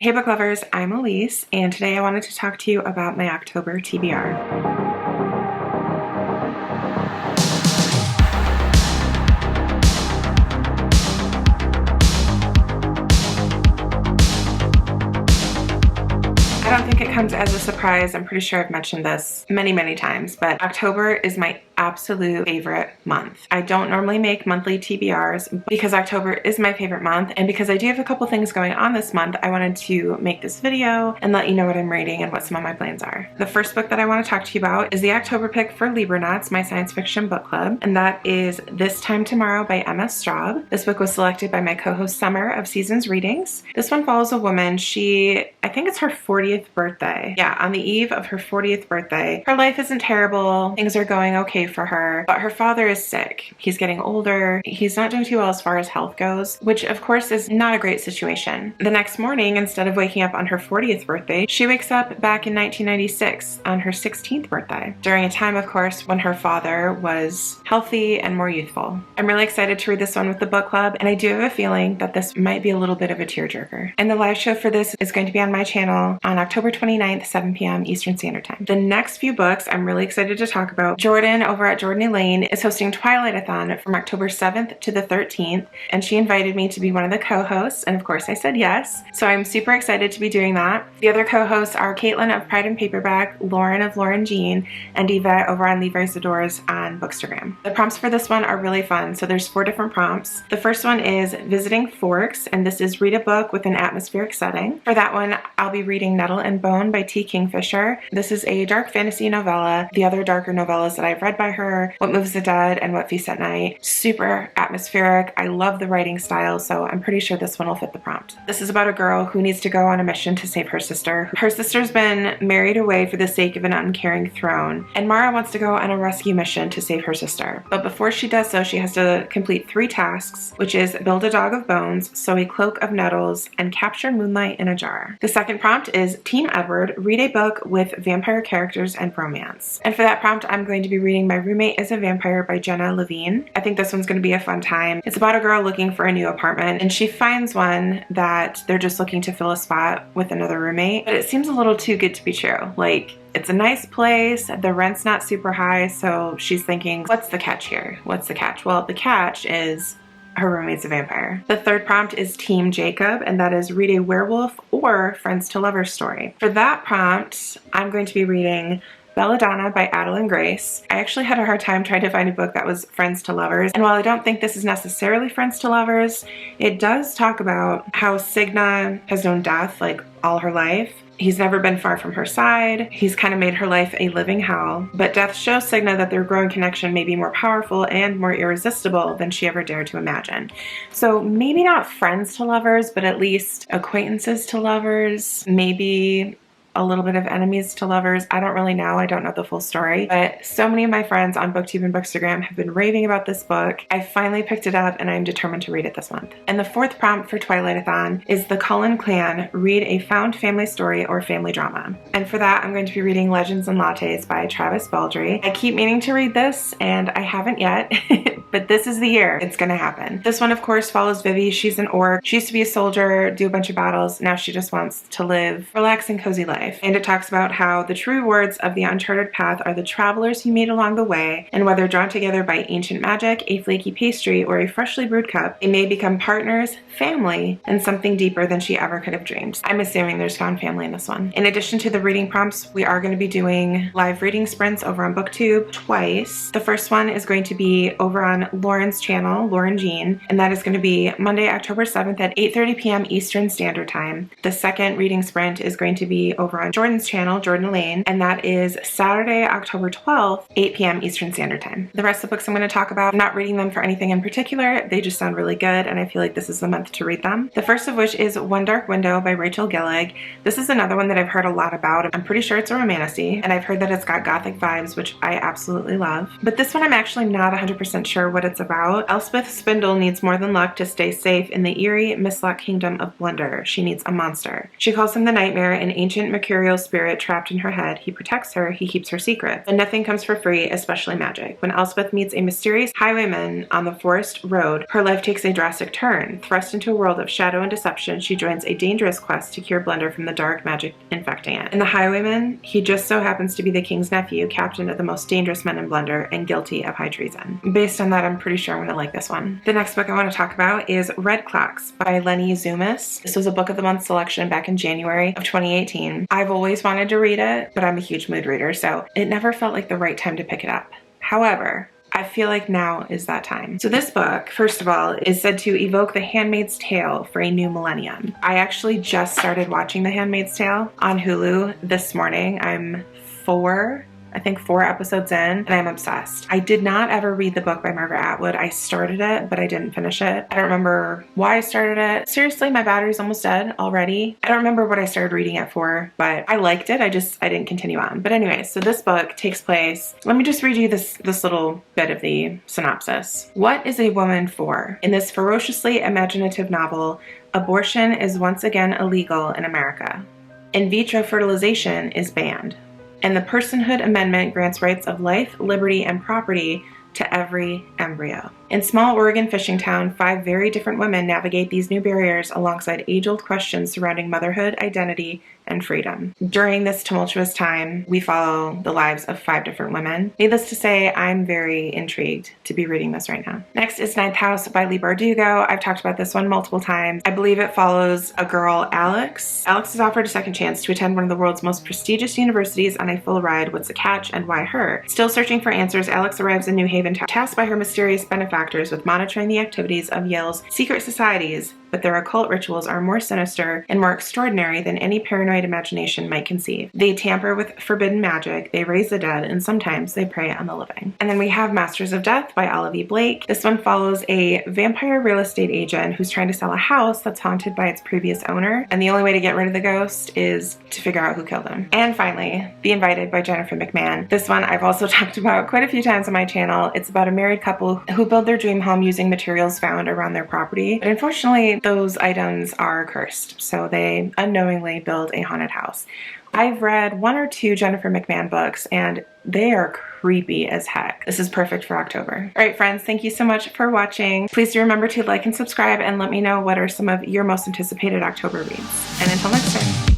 Hey book lovers, I'm Elise, and today I wanted to talk to you about my October TBR. I don't think it comes as a surprise. I'm pretty sure I've mentioned this many times, but October is my absolute favorite month. I don't normally make monthly TBRs because October is my favorite month, and because I do have a couple things going on this month, I wanted to make this video and let you know what I'm reading and what some of my plans are. The first book that I want to talk to you about is the October pick for Libranauts, my science fiction book club, and that is This Time Tomorrow by M.S. Straub. This book was selected by my co-host Summer of Seasons Readings. This one follows a woman. I think it's her 40th birthday. Yeah, on the eve of her 40th birthday. Her life isn't terrible. Things are going okay for her, but her father is sick. He's getting older. He's not doing too well as far as health goes, which of course is not a great situation. The next morning, instead of waking up on her 40th birthday, she wakes up back in 1996 on her 16th birthday, during a time, of course, when her father was healthy and more youthful. I'm really excited to read this one with the book club, and I do have a feeling that this might be a little bit of a tearjerker. And the live show for this is going to be on my channel on October 29th, 7 p.m. Eastern Standard Time. The next few books I'm really excited to talk about. Jordan over at Jordan Elaine is hosting Twilight-a-thon from October 7th to the 13th, and she invited me to be one of the co-hosts, and of course I said yes. So I'm super excited to be doing that. The other co-hosts are Kaitlin of Pride and Paperback, Lauren of Lauren Jean, and Eva over on Levi's Adores on Bookstagram. The prompts for this one are really fun, so there's 4 different prompts. The first one is Visiting Forks, and this is read a book with an atmospheric setting. For that one, I'll be reading Nettle and Bone by T. Kingfisher. This is a dark fantasy novella. The other darker novellas that I've read by her, What Moves the Dead and What Feasts at Night, super atmospheric. I love the writing style, so I'm pretty sure this one will fit the prompt. This is about a girl who needs to go on a mission to save her sister. Her sister's been married away for the sake of an uncaring throne, and Mara wants to go on a rescue mission to save her sister. But before she does so, she has to complete 3 tasks, which is build a dog of bones, sew a cloak of nettles, and capture moonlight in a jar. The second prompt is Team Edward, read a book with vampire characters and romance. And for that prompt, I'm going to be reading My Roommate is a Vampire by Jenna Levine. I think this one's going to be a fun time. It's about a girl looking for a new apartment, and she finds one that they're just looking to fill a spot with another roommate, but it seems a little too good to be true. Like, it's a nice place, the rent's not super high, so she's thinking, what's the catch here? What's the catch? Well, the catch is her roommate's a vampire. The third prompt is Team Jacob, and that is read a werewolf or friends to lovers story. For that prompt, I'm going to be reading Belladonna by Adeline Grace. I actually had a hard time trying to find a book that was friends to lovers, and while I don't think this is necessarily friends to lovers, it does talk about how Signa has known death like all her life. He's never been far from her side. He's kind of made her life a living hell. But death shows Signa that their growing connection may be more powerful and more irresistible than she ever dared to imagine. So maybe not friends to lovers, but at least acquaintances to lovers, maybe a little bit of enemies to lovers. I don't really know. I don't know the full story, but so many of my friends on BookTube and Bookstagram have been raving about this book. I finally picked it up and I'm determined to read it this month. And the fourth prompt for Twilight-a-thon is The Cullen Clan, read a found family story or family drama. And for that, I'm going to be reading Legends and Lattes by Travis Baldry. I keep meaning to read this and I haven't yet, but this is the year it's gonna happen. This one, of course, follows Vivi. She's an orc. She used to be a soldier, do a bunch of battles. Now she just wants to live relaxing, cozy life. And it talks about how the true rewards of the uncharted path are the travelers you meet along the way, and whether drawn together by ancient magic, a flaky pastry, or a freshly brewed cup, they may become partners, family, and something deeper than she ever could have dreamed. I'm assuming there's found family in this one. In addition to the reading prompts, we are going to be doing live reading sprints over on BookTube twice. The first one is going to be over on Lauren's channel, Lauren Jean, and that is going to be Monday, October 7th at 8:30 p.m. Eastern Standard Time. The second reading sprint is going to be over on Jordan's channel, Jordan Elaine, and that is Saturday, October 12th, 8 p.m. Eastern Standard Time. The rest of the books I'm going to talk about, I'm not reading them for anything in particular. They just sound really good, and I feel like this is the month to read them. The first of which is One Dark Window by Rachel Gillig. This is another one that I've heard a lot about. I'm pretty sure it's a romantasy, and I've heard that it's got gothic vibes, which I absolutely love. But this one I'm actually not 100% sure what it's about. Elspeth Spindle needs more than luck to stay safe in the eerie, mislocked kingdom of Blunder. She needs a monster. She calls him the Nightmare, an ancient mercurial spirit trapped in her head. He protects her, he keeps her secret. And nothing comes for free, especially magic. When Elspeth meets a mysterious highwayman on the forest road, her life takes a drastic turn. Thrust into a world of shadow and deception, she joins a dangerous quest to cure Blender from the dark magic infecting it. And the highwayman, he just so happens to be the king's nephew, captain of the most dangerous men in Blender, and guilty of high treason. Based on that, I'm pretty sure I'm gonna like this one. The next book I want to talk about is Red Clocks by Lenny Zumas. This was a book of the month selection back in January of 2018. I've always wanted to read it, but I'm a huge mood reader, so it never felt like the right time to pick it up. However, I feel like now is that time. So this book, first of all, is said to evoke The Handmaid's Tale for a new millennium. I actually just started watching The Handmaid's Tale on Hulu this morning. I'm I think 4 episodes in, and I'm obsessed. I did not ever read the book by Margaret Atwood. I started it, but I didn't finish it. I don't remember why I started it. Seriously, my battery's almost dead already. I don't remember what I started reading it for, but I liked it. I didn't continue on. But anyway, so this book takes place, let me just read you this little bit of the synopsis. What is a woman for? In this ferociously imaginative novel, abortion is once again illegal in America. In vitro fertilization is banned. And the Personhood Amendment grants rights of life, liberty, and property to every embryo. In small Oregon fishing town, 5 very different women navigate these new barriers alongside age-old questions surrounding motherhood, identity, and freedom. During this tumultuous time, we follow the lives of 5 different women. Needless to say, I'm very intrigued to be reading this right now. Next is Ninth House by Leigh Bardugo. I've talked about this one multiple times. I believe it follows a girl, Alex. Alex is offered a second chance to attend one of the world's most prestigious universities on a full ride. What's the catch and why her? Still searching for answers, Alex arrives in New Haven, tasked by her mysterious benefactors with monitoring the activities of Yale's secret societies, but their occult rituals are more sinister and more extraordinary than any paranoid imagination might conceive. They tamper with forbidden magic, they raise the dead, and sometimes they prey on the living. And then we have Masters of Death by Olivia Blake. This one follows a vampire real estate agent who's trying to sell a house that's haunted by its previous owner, and the only way to get rid of the ghost is to figure out who killed him. And finally, The Invited by Jennifer McMahon. This one I've also talked about quite a few times on my channel. It's about a married couple who build their dream home using materials found around their property, but unfortunately those items are cursed, so they unknowingly build a haunted house. I've read 1 or 2 Jennifer McMahon books, and they are creepy as heck. This is perfect for October. All right, friends, thank you so much for watching. Please do remember to like and subscribe, and let me know what are some of your most anticipated October reads. And until next time.